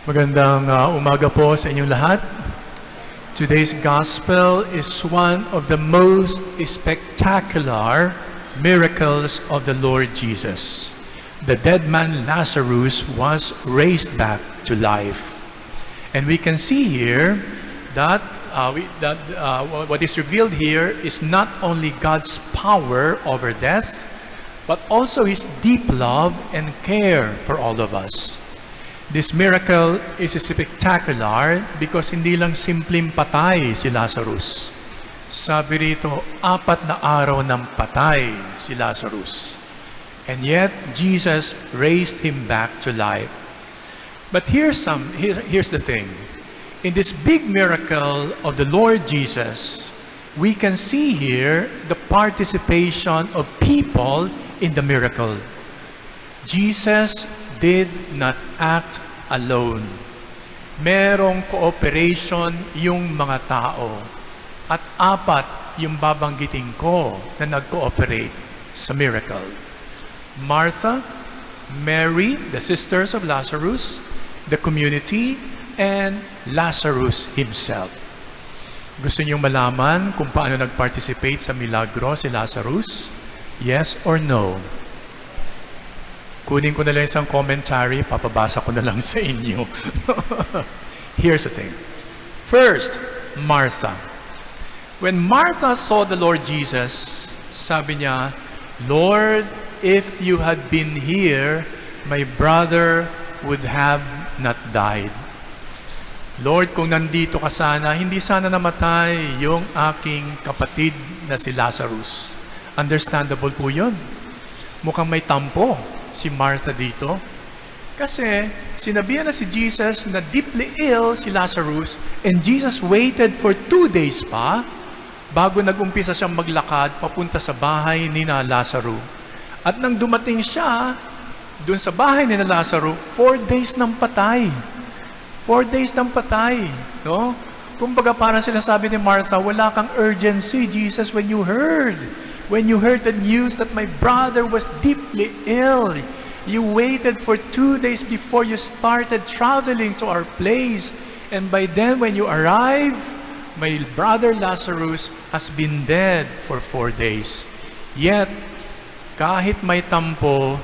Magandang umaga po sa inyong lahat. Today's gospel is one of the most spectacular miracles of the Lord Jesus. The dead man Lazarus was raised back to life. And we can see here that, what is revealed here is not only God's power over death, but also His deep love and care for all of us. This miracle is spectacular because hindi lang simpleng patay si Lazarus. Sabi rito, 4 na araw ng patay si Lazarus. And yet, Jesus raised him back to life. But here's the thing. In this big miracle of the Lord Jesus, we can see here the participation of people in the miracle. Jesus did not act alone. Merong cooperation yung mga tao. At 4 yung babanggitin ko na nag-cooperate sa miracle. Martha, Mary, the sisters of Lazarus, the community, and Lazarus himself. Gusto niyong malaman kung paano nag-participate sa milagro si Lazarus? Yes or no? Kunin ko na lang isang commentary, papabasa ko na lang sa inyo. Here's the thing. First, Martha. When Martha saw the Lord Jesus, sabi niya, Lord, if you had been here, my brother would have not died. Lord, kung nandito ka sana, hindi sana namatay yung aking kapatid na si Lazarus. Understandable po yun. Mukhang may tampo si Martha dito. Kasi sinabihan na si Jesus na deeply ill si Lazarus, and Jesus waited for 2 days pa bago nag-umpisa siyang maglakad papunta sa bahay ni na Lazaro. At nang dumating siya doon sa bahay ni na Lazaro, 4 days ng patay. 4 days ng patay. No? Kumbaga parang sinasabi ni Martha, wala kang urgency, Jesus, when you heard the news that my brother was deeply ill. You waited for 2 days before you started traveling to our place. And by then, when you arrive, my brother Lazarus has been dead for 4 days. Yet, kahit may tampo,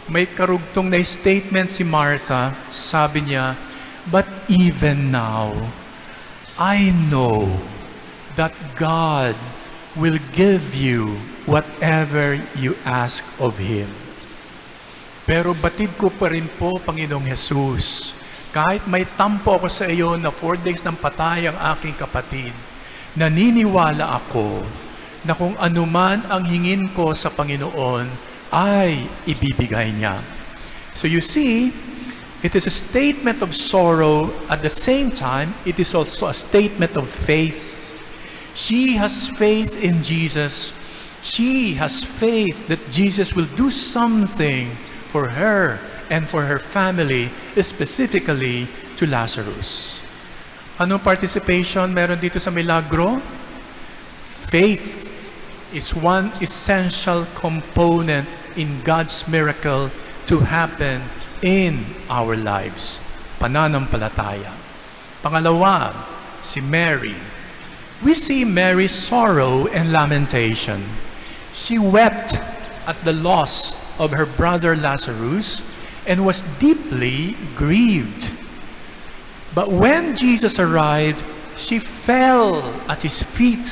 may karugtong na statement si Martha. Sabi niya, but even now, I know that God will give you whatever you ask of Him. Pero batid ko pa rin po, Panginoong Jesus, kahit may tampo ako sa iyo na 4 days ng patay ang aking kapatid, naniniwala ako na kung anuman ang hingin ko sa Panginoon ay ibibigay niya. So you see, it is a statement of sorrow. At the same time, it is also a statement of faith. She has faith in Jesus. She has faith that Jesus will do something for her and for her family, specifically to Lazarus. Anong participation meron dito sa milagro? Faith is one essential component in God's miracle to happen in our lives. Pananampalataya. Pangalawa, si Mary. We see Mary's sorrow and lamentation. She wept at the loss of her brother Lazarus and was deeply grieved. But when Jesus arrived, she fell at His feet,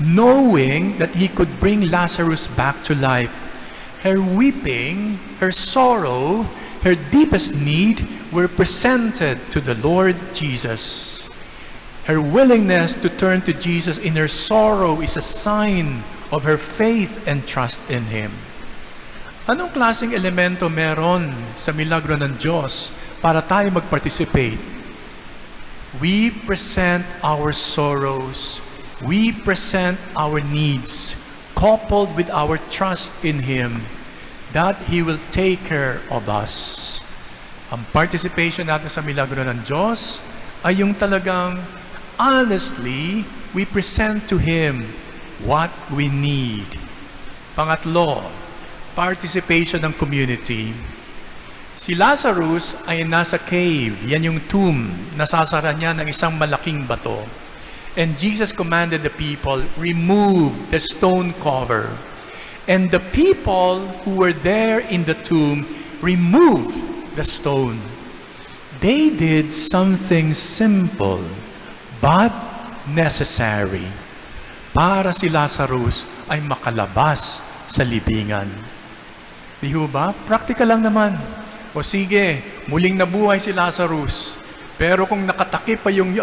knowing that He could bring Lazarus back to life. Her weeping, her sorrow, her deepest need were presented to the Lord Jesus. Her willingness to turn to Jesus in her sorrow is a sign of her faith and trust in Him. Anong klaseng elemento meron sa milagro ng Diyos para tayo mag-participate? We present our sorrows, we present our needs, coupled with our trust in Him, that He will take care of us. Ang participation natin sa milagro ng Diyos ay yung talagang honestly, we present to Him what we need. Pangatlo, participation ng community. Si Lazarus ay nasa cave, yan yung tomb, nasasara niya ng isang malaking bato. And Jesus commanded the people, remove the stone cover. And the people who were there in the tomb removed the stone. They did something simple but necessary para si Lazarus ay makalabas sa libingan. Di ba? Practical lang naman. O sige, muling nabuhay si Lazarus. Pero kung nakatakip pa yung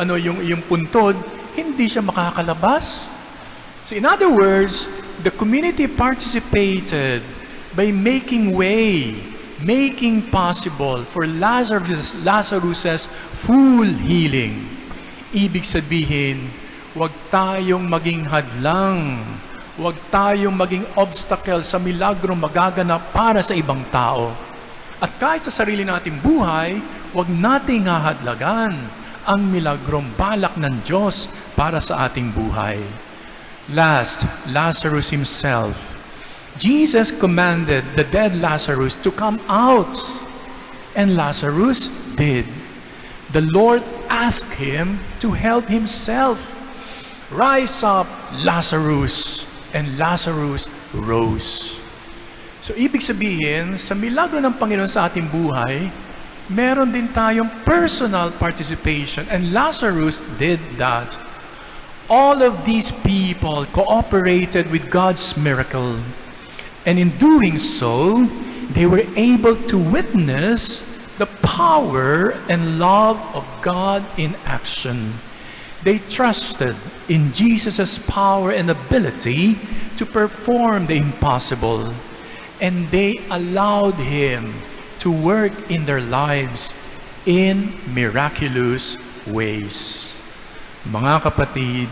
puntod, hindi siya makakalabas. So in other words, the community participated by making way, making possible for Lazarus's full healing. Ibig sabihin, huwag tayong maging hadlang. Huwag tayong maging obstacle sa milagrong magaganap para sa ibang tao. At kahit sa sarili nating buhay, huwag nating hahadlagan ang milagrong balak ng Diyos para sa ating buhay. Last, Lazarus himself. Jesus commanded the dead Lazarus to come out. And Lazarus did. The Lord asked him to help himself. Rise up, Lazarus. And Lazarus rose. So, ibig sabihin, sa milagro ng Panginoon sa ating buhay, meron din tayong personal participation. And Lazarus did that. All of these people cooperated with God's miracle. And in doing so, they were able to witness the power and love of God in action. They trusted in Jesus' power and ability to perform the impossible. And they allowed Him to work in their lives in miraculous ways. Mga kapatid,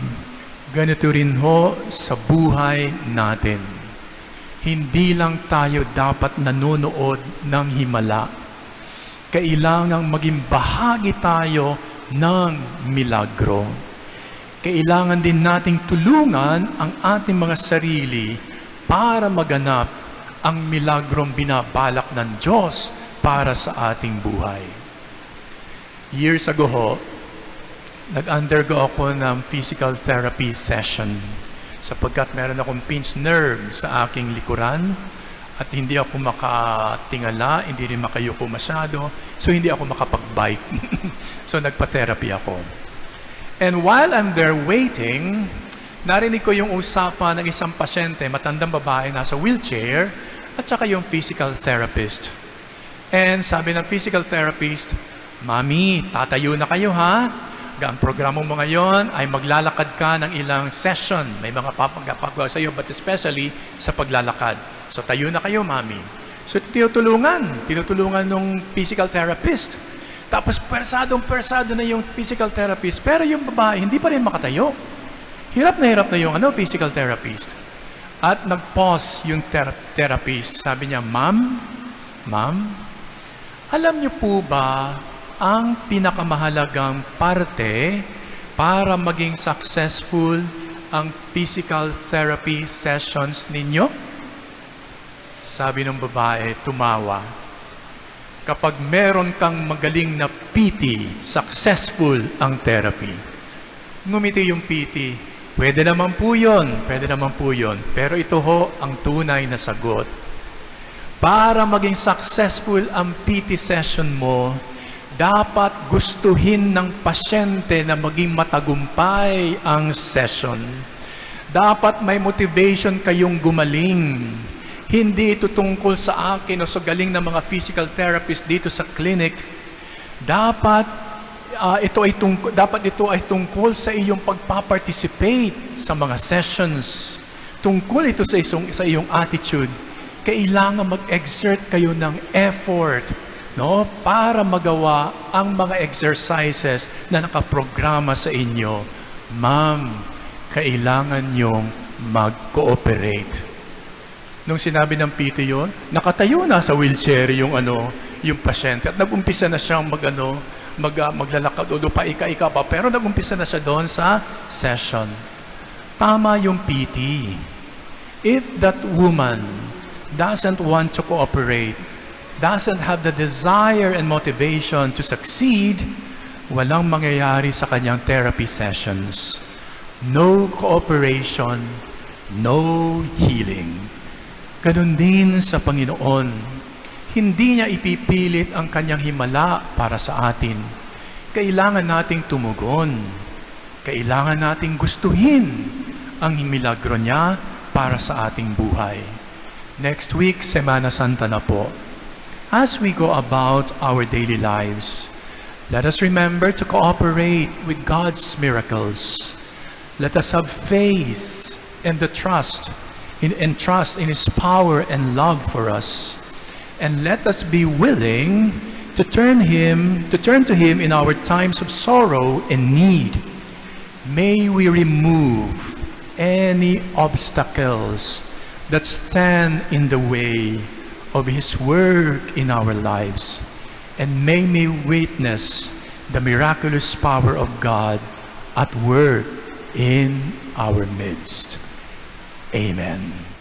ganito rin ho sa buhay natin. Hindi lang tayo dapat nanonood ng himala. Kailangang maging bahagi tayo ng milagro. Kailangan din nating tulungan ang ating mga sarili para maganap ang milagrong binabalak ng Diyos para sa ating buhay. Years ago ho, nag-undergo ako ng physical therapy session sapagkat meron akong pinched nerve sa aking likuran at hindi ako makatingala, hindi rin makayuko masyado, so hindi ako makapag-bike. So nagpa-therapy ako. And while I'm there waiting, narinig ko yung usapan ng isang pasyente, matandang babae, nasa wheelchair, at saka yung physical therapist. And sabi ng physical therapist, Mami, tatayo na kayo ha? Ang programa mo ngayon ay maglalakad ka ng ilang session. May mga papagawa sa iyo, but especially sa paglalakad. So tayo na kayo, Mami. So tinutulungan nung physical therapist. Tapos persado na yung physical therapist, pero yung babae hindi pa rin makatayo. Hirap na yung physical therapist. At nag-pause yung therapist. Sabi niya, Ma'am, alam niyo po ba ang pinakamahalagang parte para maging successful ang physical therapy sessions ninyo? Sabi ng babae, tumawa. Kapag meron kang magaling na PT, successful ang therapy. Ngumiti yung PT. Pwede naman po yun. Pero ito ho ang tunay na sagot. Para maging successful ang PT session mo, dapat gustuhin ng pasyente na maging matagumpay ang session. Dapat may motivation kayong gumaling. Hindi ito tungkol sa akin o sa galing ng mga physical therapist dito sa clinic. Dapat ito ay tungkol sa iyong pagpaparticipate sa mga sessions. Tungkol ito sa iyong attitude. Kailangan mag-exert kayo ng effort, no, para magawa ang mga exercises na nakaprograma sa inyo. Ma'am, kailangan nyong mag-cooperate. Nung sinabi ng PT yun, nakatayo na sa wheelchair yung pasyente at nag-umpisa na siyang maglalakad o paika-ika pa, pero nag-umpisa na siya doon sa session. Tama yung PT. If that woman doesn't want to cooperate, doesn't have the desire and motivation to succeed, walang mangyayari sa kanyang therapy sessions. No cooperation, no healing. Ganun din sa Panginoon. Hindi niya ipipilit ang kanyang himala para sa atin. Kailangan nating tumugon. Kailangan nating gustuhin ang milagro niya para sa ating buhay. Next week, Semana Santa na po. As we go about our daily lives, let us remember to cooperate with God's miracles. Let us have faith and the trust in His power and love for us. And let us be willing to turn to Him in our times of sorrow and need. May we remove any obstacles that stand in the way of His work in our lives. And may we witness the miraculous power of God at work in our midst. Amen.